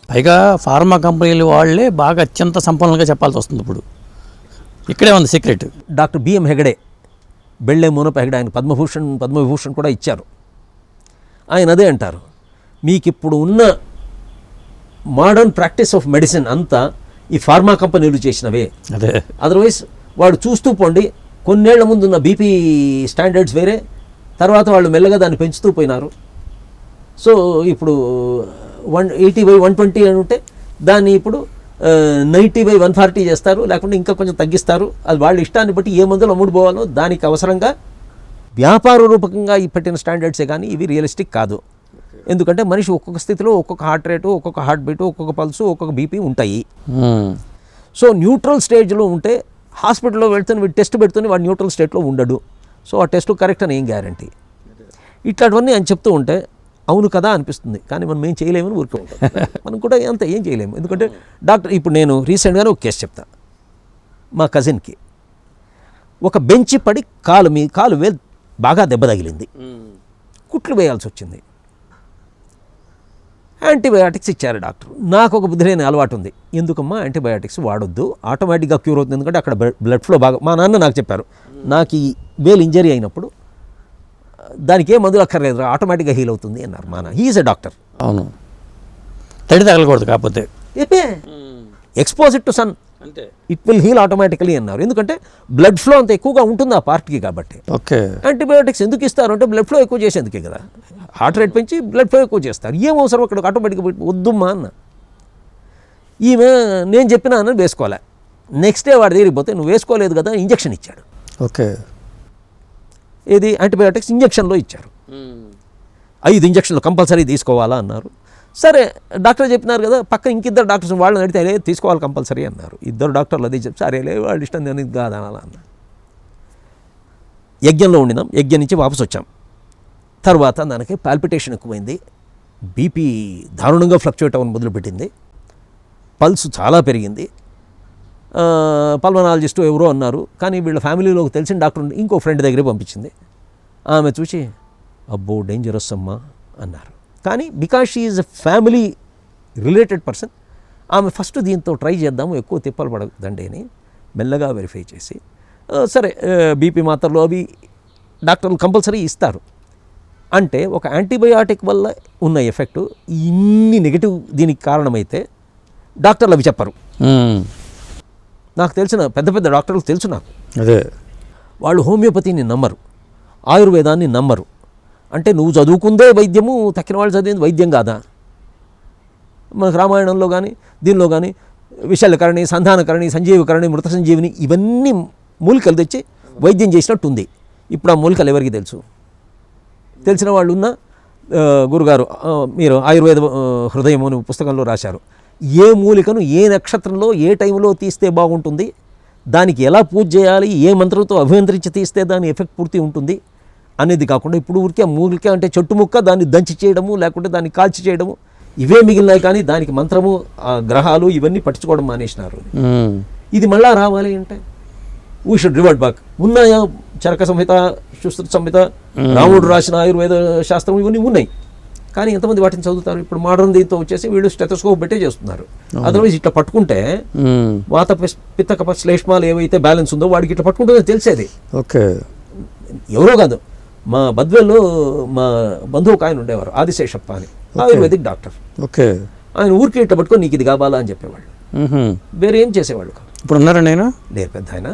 పైగా ఫార్మా కంపెనీలు వాళ్ళే బాగా అత్యంత సంపన్నంగా చెప్పాల్సి వస్తుంది. ఇప్పుడు ఇక్కడే ఉంది secret. Doctor BM Hegde, Belle Monappa Hegde, ఆయన పద్మవిభూషణ్ కూడా ఇచ్చారు. ఆయన అదే అంటారు, మీకు ఇప్పుడు ఉన్న మోడర్న్ ప్రాక్టీస్ ఆఫ్ మెడిసిన్ అంతా ఈ ఫార్మా కంపెనీలు చేసినవే. అదే, అదర్వైజ్ వాడు చూస్తూ పోండి, కొన్నేళ్ల ముందు ఉన్న బీపీ స్టాండర్డ్స్ వేరే, తర్వాత వాళ్ళు మెల్లగా దాన్ని పెంచుతూ పోయినారు. సో ఇప్పుడు 180/120 అని ఉంటే దాన్ని ఇప్పుడు 90/140 చేస్తారు, లేకుంటే ఇంకా కొంచెం తగ్గిస్తారు. అది వాళ్ళ ఇష్టాన్ని బట్టి ఏ మందులు అమ్ముడు పోవాలో దానికి అవసరంగా వ్యాపార రూపకంగా ఈ పెట్టిన స్టాండర్డ్సే కానీ ఇవి రియలిస్టిక్ కాదు. ఎందుకంటే మనిషి ఒక్కొక్క స్థితిలో ఒక్కొక్క హార్ట్ రేటు, ఒక్కొక్క హార్ట్ బీటు, ఒక్కొక్క పల్సు, ఒక్కొక్క బీపీ ఉంటాయి. సో న్యూట్రల్ స్టేజ్లో ఉంటే హాస్పిటల్లో వెళ్తే టెస్ట్ పెడుతుంది, వాడు న్యూట్రల్ స్టేట్లో ఉండడు. సో ఆ టెస్ట్ కరెక్ట్ అని ఏం గ్యారంటీ. ఇట్లాంటివన్నీ ఆయన చెప్తూ ఉంటే అవును కదా అనిపిస్తుంది, కానీ మనం ఏం చేయలేమని ఊరికే ఉంటాం. మనం కూడా అంత ఏం చేయలేము. ఎందుకంటే డాక్టర్, ఇప్పుడు నేను రీసెంట్గానే ఒక కేసు చెప్తా. మా కజిన్కి ఒక బెంచి పడి కాలు వేలు బాగా దెబ్బ తగిలింది, కుట్లు వేయాల్సి వచ్చింది. యాంటీబయాటిక్స్ ఇచ్చారు డాక్టర్. నాకు ఒక బుద్ధిలేని అలవాటు ఉంది, ఎందుకమ్మా యాంటీబయాటిక్స్ వాడొద్దు, ఆటోమేటిక్గా క్యూర్ అవుతుంది. ఎందుకంటే అక్కడ బ్లడ్ ఫ్లో బాగా, మా నాన్న నాకు చెప్పారు, నాకు ఈ వేలు ఇంజరీ అయినప్పుడు దానికి ఏ మందులు అక్కర్లేదు, ఆటోమేటిక్గా హీల్ అవుతుంది అన్నారు. మా నాన్న హీఈస్ ఎ డాక్టర్. అవును, తడి తగలకూడదు, కాకపోతే expose it to sun, it will heal automatically అన్నారు. ఎందుకంటే బ్లడ్ ఫ్లో అంత ఎక్కువగా ఉంటుంది ఆ పార్ట్కి కాబట్టి. ఓకే, యాంటీబయాటిక్స్ ఎందుకు ఇస్తారు అంటే బ్లడ్ ఫ్లో ఎక్కువ చేసేందుకే కదా, హార్ట్ రేట్ పెంచి బ్లడ్ ఫ్లో ఎక్కువ చేస్తారు. ఏం అవసరం అక్కడ ఆటోమేటిక్గా వద్దుమ్మా అన్న. ఈమె నేను చెప్పినా అని వేసుకోలే. నెక్స్ట్ డే వాడు తీరిపోతే నువ్వు వేసుకోలేదు కదా, ఇంజక్షన్ ఇచ్చాడు. ఓకే, ఏది యాంటీబయాటిక్స్ ఇంజక్షన్లో ఇచ్చారు. 5 ఇంజక్షన్లు కంపల్సరీ తీసుకోవాలా అన్నారు. సరే డాక్టర్ చెప్పినారు కదా, పక్క ఇంకిద్దరు డాక్టర్స్ వాళ్ళని అడిగితే అదే తీసుకోవాలి కంపల్సరీ అన్నారు. 2 డాక్టర్లు అదే చెప్పి సరేలే వాళ్ళ ఇష్టం దానికి కాదనాలా అన్న. యజ్ఞంలో ఉండినాం, యజ్ఞం నుంచి వాపసు వచ్చాం. తర్వాత దానికి పాల్పిటేషన్ ఎక్కువైంది, బీపీ దారుణంగా ఫ్లక్చుయేట్ అవ్వడం మొదలుపెట్టింది, పల్స్ చాలా పెరిగింది. పల్మనాలజిస్టు ఎవరో అన్నారు, కానీ వీళ్ళ ఫ్యామిలీలోకి తెలిసిన డాక్టర్ ఇంకో ఫ్రెండ్ దగ్గరే పంపించింది. ఆమె చూసి అబ్బో డేంజరస్ అమ్మా అన్నారు. కానీ because she is a family related person, ఆమె ఫస్ట్ దీంతో ట్రై చేద్దాము, ఎక్కువ తిప్పలు పడదండి అని మెల్లగా వెరిఫై చేసి సరే బీపీ మాత్రలు అవి డాక్టర్లు కంపల్సరీ ఇస్తారు. అంటే ఒక యాంటీబయాటిక్ వల్ల ఉన్న ఎఫెక్టు ఇన్ని నెగిటివ్ దీనికి కారణమైతే డాక్టర్లు అవి చెప్పరు. నాకు తెలిసిన పెద్ద పెద్ద డాక్టర్లు తెలుసు నాకు, అదే వాళ్ళు హోమియోపతిని నమ్మరు, ఆయుర్వేదాన్ని నమ్మరు. అంటే నువ్వు చదువుకుందే వైద్యము, తక్కిన వాళ్ళు చదివింది వైద్యం కాదా? మనకు రామాయణంలో కానీ దీనిలో కానీ విశల్యకరణి, సంధానకరణి, సంజీవకరణి, మృత సంజీవిని ఇవన్నీ మూలికలు తెచ్చి వైద్యం చేసినట్టు ఉంది. ఇప్పుడు ఆ మూలికలు ఎవరికి తెలుసు? తెలిసిన వాళ్ళు ఉన్న గురుగారు మీరు ఆయుర్వేద హృదయం అని పుస్తకంలో రాశారు. ఏ మూలికను ఏ నక్షత్రంలో ఏ టైంలో తీస్తే బాగుంటుంది, దానికి ఎలా పూజ చేయాలి, ఏ మంత్రంతో అభిమంత్రించి తీస్తే దాని ఎఫెక్ట్ పూర్తి ఉంటుంది అనేది కాకుండా ఇప్పుడు ఊరికే మూలిక అంటే చెట్టు ముక్క దాన్ని దంచి చేయడము, లేకుంటే దాన్ని కాల్చి చేయడము, ఇవే మిగిలినాయి. కానీ దానికి మంత్రము, గ్రహాలు ఇవన్నీ పట్టించుకోవడం మానేసినారు. ఇది మళ్ళా రావాలి అంటే వీ షుడ్ రివర్ట్ బ్యాక్. ఉన్నాయా చరక సంహిత, సుశ్రుత సంహిత, రాముడు రాసిన ఆయుర్వేద శాస్త్రం ఇవన్నీ ఉన్నాయి, కానీ ఎంతమంది వాటిని చదువుతారు? ఇప్పుడు మోడర్న్ దీంతో వచ్చేసి వీళ్ళు స్టెథోస్కోప్ పెట్టే చేస్తున్నారు. అదర్వైజ్ ఇట్లా పట్టుకుంటే వాత పిత్త కఫ శ్లేష్మాలు ఏవైతే బ్యాలెన్స్ ఉందో వాడికి ఇట్లా పట్టుకుంటే తెలిసేది. ఓకే, ఎవరో కాదు, మా బద్వేల్లో మా బంధువు ఒక ఆయన ఉండేవారు, ఆదిశేషప్ప అని, ఆయుర్వేదిక్ డాక్టర్. ఓకే, ఆయన ఊరికి ఇట్లా పట్టుకొని నీకు ఇది కావాలా అని చెప్పేవాళ్ళు, వేరే ఏం చేసేవాళ్ళు కాదు. ఇప్పుడు ఉన్నారండి ఆయన? లేరు, పెద్ద ఆయన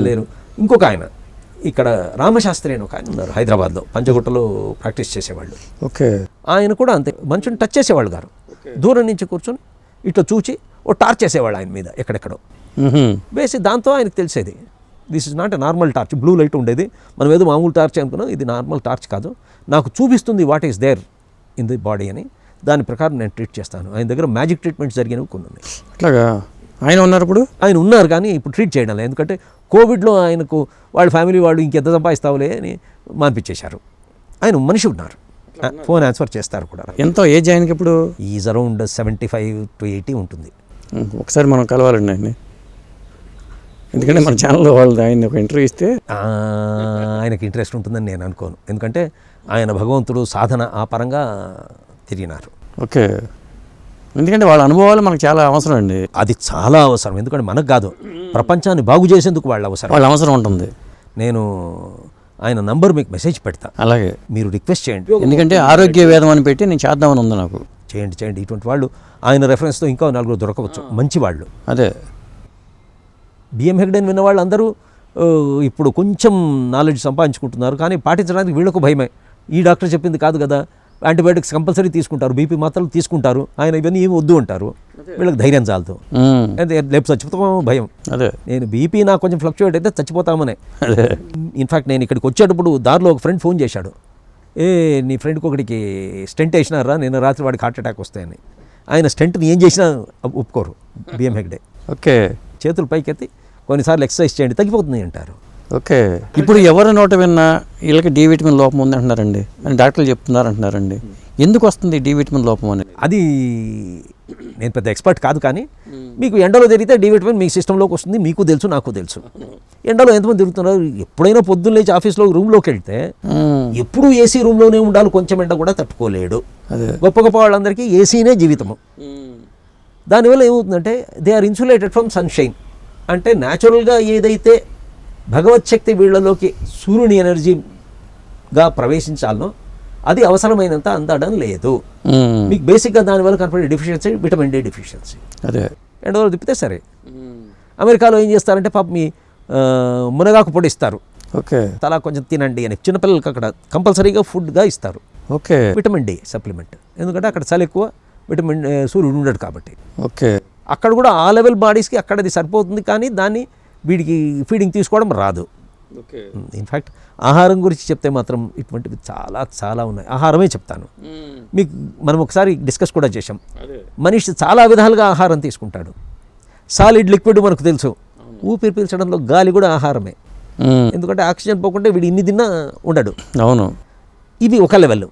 లేరు. ఇంకొక ఆయన ఇక్కడ రామశాస్త్రి అని ఒక ఆయన ఉన్నారు హైదరాబాద్లో, పంచగుట్టలో ప్రాక్టీస్ చేసేవాళ్ళు. ఓకే, ఆయన కూడా అంతే, మనుషుని టచ్ చేసేవాళ్ళు గారు, దూరం నుంచి కూర్చొని ఇట్లా చూచి ఓ టార్చ్ చేసేవాళ్ళు ఆయన మీద ఎక్కడెక్కడో వేసి, దాంతో ఆయనకు తెలిసేది this is not a normal torch. Blue light ఉండేది, మనం ఏదో మామూలు టార్చ్ అనుకున్నాం, ఇది నార్మల్ టార్చ్ కాదు, నాకు చూపిస్తుంది what is there in the body అని. దాని ప్రకారం నేను ట్రీట్ చేస్తాను. ఆయన దగ్గర మ్యాజిక్ ట్రీట్మెంట్స్ జరిగినవి కొన్ని ఉన్నాయి. అట్లాగా ఆయన ఉన్నారు? ఇప్పుడు ఆయన ఉన్నారు, కానీ ఇప్పుడు ట్రీట్ చేయడం లేదు. ఎందుకంటే కోవిడ్లో ఆయనకు వాళ్ళ ఫ్యామిలీ వాళ్ళు ఇంకెంత సంపాదిస్తావులే అని మానిపించేశారు. ఆయన మనిషి ఉన్నారు, ఫోన్ ఆన్సర్ చేస్తారు కూడా. ఎంతో ఏజ్ ఆయనకి ఇప్పుడు? ఈజ్ అరౌండ్ 75 to 80 ఉంటుంది. ఒకసారి మనం కలవాలండి ఆయన్ని, ఎందుకంటే మన ఛానల్లో వాళ్ళు ఆయన ఒక ఇంటర్వ్యూ ఇస్తే ఆయనకి ఇంట్రెస్ట్ ఉంటుందని నేను అనుకోను. ఎందుకంటే ఆయన భగవంతుడు సాధన ఆ పరంగా తిరిగినారు. ఓకే, ఎందుకంటే వాళ్ళ అనుభవాలు మనకు చాలా అవసరం అండి. అది చాలా అవసరం, ఎందుకంటే మనకు కాదు, ప్రపంచాన్ని బాగు చేసేందుకు వాళ్ళ అవసరం. వాళ్ళ అవసరం ఉంటుంది. నేను ఆయన నంబర్ మీకు మెసేజ్ పెడతా, అలాగే మీరు రిక్వెస్ట్ చేయండి. ఎందుకంటే ఆరోగ్య వేదం అని పెట్టి నేను చేద్దామని ఉంది నాకు. చేయండి. ఇటువంటి వాళ్ళు ఆయన రెఫరెన్స్తో ఇంకా 4 దొరకవచ్చు, మంచి వాళ్ళు. అదే బిఎం హెగ్డేని విన్న వాళ్ళు అందరూ ఇప్పుడు కొంచెం నాలెడ్జ్ సంపాదించుకుంటున్నారు, కానీ పాటించడానికి వీళ్ళకు భయమే. ఈ డాక్టర్ చెప్పింది కాదు కదా, యాంటీబయాటిక్స్ కంపల్సరీ తీసుకుంటారు, బీపీ మాత్రలు తీసుకుంటారు, ఆయన ఇవన్నీ ఏమి వద్దు అంటారు. వీళ్ళకి ధైర్యం చాలదు, లేపు చచ్చిపోతామో భయం. అదే నేను బీపీ నాకు కొంచెం ఫ్లక్చువేట్ అయితే చచ్చిపోతామనే. ఇన్ఫ్యాక్ట్ నేను ఇక్కడికి వచ్చేటప్పుడు దారిలో ఒక ఫ్రెండ్ ఫోన్ చేశాడు, నీ ఫ్రెండ్కి ఒకటికి స్టెంట్ వేసినారా, నేను రాత్రి వాడికి హార్ట్ అటాక్ వస్తాయని. ఆయన స్టెంట్ని ఏం చేసినా ఒప్పుకోరు బిఎం హెగ్డే. ఓకే, చేతులు పైకెత్తి కొన్నిసార్లు ఎక్సర్సైజ్ చేయండి తగ్గిపోతుంది అంటారు. ఓకే. ఇప్పుడు ఎవరి నోట విన్నా వీళ్ళకి డి విటమిన్ లోపం ఉంది అంటున్నారండి అని డాక్టర్లు చెప్తున్నారు అంటున్నారండి. ఎందుకు వస్తుంది డి విటమిన్ లోపం అనేది? అది నేను పెద్ద ఎక్స్పర్ట్ కాదు, కానీ మీకు ఎండలో తిరిగితే డి విటమిన్ మీ సిస్టంలోకి వస్తుంది, మీకు తెలుసు, నాకు తెలుసు. ఎండలో ఎంతమంది తిరుగుతున్నారు? ఎప్పుడైనా పొద్దున్న లేచి ఆఫీస్లో రూమ్లోకి వెళ్తే ఎప్పుడూ ఏసీ రూమ్లోనే ఉండాలి, కొంచెం ఎండ కూడా తట్టుకోలేడు. గొప్ప గొప్ప వాళ్ళందరికీ ఏసీనే జీవితము. దానివల్ల ఏమవుతుందంటే they are insulated from sunshine. అంటే న్యాచురల్గా ఏదైతే భగవత్ శక్తి వీళ్ళలోకి సూర్యుని ఎనర్జీగా ప్రవేశించాలనో అది అవసరమైనంత అందడం లేదు. మీకు బేసిక్గా దానివల్ల కనపడే డెఫిషియన్సీ విటమిన్ డి డెఫిషియన్సీ. అదే ఎండలో తిప్పితే సరే. అమెరికాలో ఏం చేస్తారంటే పాప మీ మునగాకు పొడి ఇస్తారు, ఓకే, తలా కొంచెం తినండి అని చిన్నపిల్లలకి అక్కడ కంపల్సరీగా ఫుడ్గా ఇస్తారు. ఓకే, విటమిన్ డి సప్లిమెంట్, ఎందుకంటే అక్కడ చలి ఎక్కువ, విటమిన్ సూర్యుడు ఉండడు కాబట్టి. ఓకే, అక్కడ కూడా ఆ లెవెల్ బాడీస్కి అక్కడ అది సరిపోతుంది, కానీ దాన్ని వీడికి ఫీడింగ్ తీసుకోవడం రాదు. ఇన్ఫ్యాక్ట్ ఆహారం గురించి చెప్తే మాత్రం ఇటువంటివి చాలా చాలా ఉన్నాయి. ఆహారమే చెప్తాను మీకు. మనం ఒకసారి డిస్కస్ కూడా చేసాం. మనిషి చాలా విధాలుగా ఆహారం తీసుకుంటాడు. సాలిడ్, లిక్విడ్ మనకు తెలుసు. ఊపిరి పీల్చడంలో గాలి కూడా ఆహారమే, ఎందుకంటే ఆక్సిజన్ పోకుంటే వీడు ఇన్ని తిన్నా ఉండడు. అవును. ఇవి ఒక లెవెల్.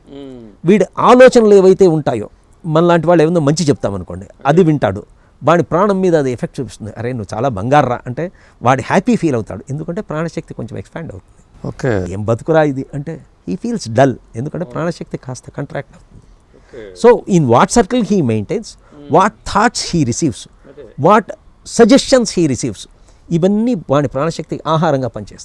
వీడి ఆలోచనలు ఏవైతే ఉంటాయో, మనలాంటి వాళ్ళు ఏమన్నా మంచి చెప్తామనుకోండి, అది వింటాడు, వాడి ప్రాణం మీద అది ఎఫెక్ట్ చూపిస్తుంది. అరే నువ్వు చాలా బంగారా అంటే వాడి హ్యాపీ ఫీల్ అవుతాడు, ఎందుకంటే ప్రాణశక్తి కొంచెం ఎక్స్పాండ్ అవుతుంది. ఓకే, ఏం బతుకురా ఇది అంటే హీ ఫీల్స్ డల్, ఎందుకంటే ప్రాణశక్తి కాస్త కంట్రాక్ట్ అవుతుంది. So in what circle he maintains, what thoughts he receives, what suggestions he receives, ఇవన్నీ వాడి ప్రాణశక్తి ఆహారంగా పనిచేస్తాయి.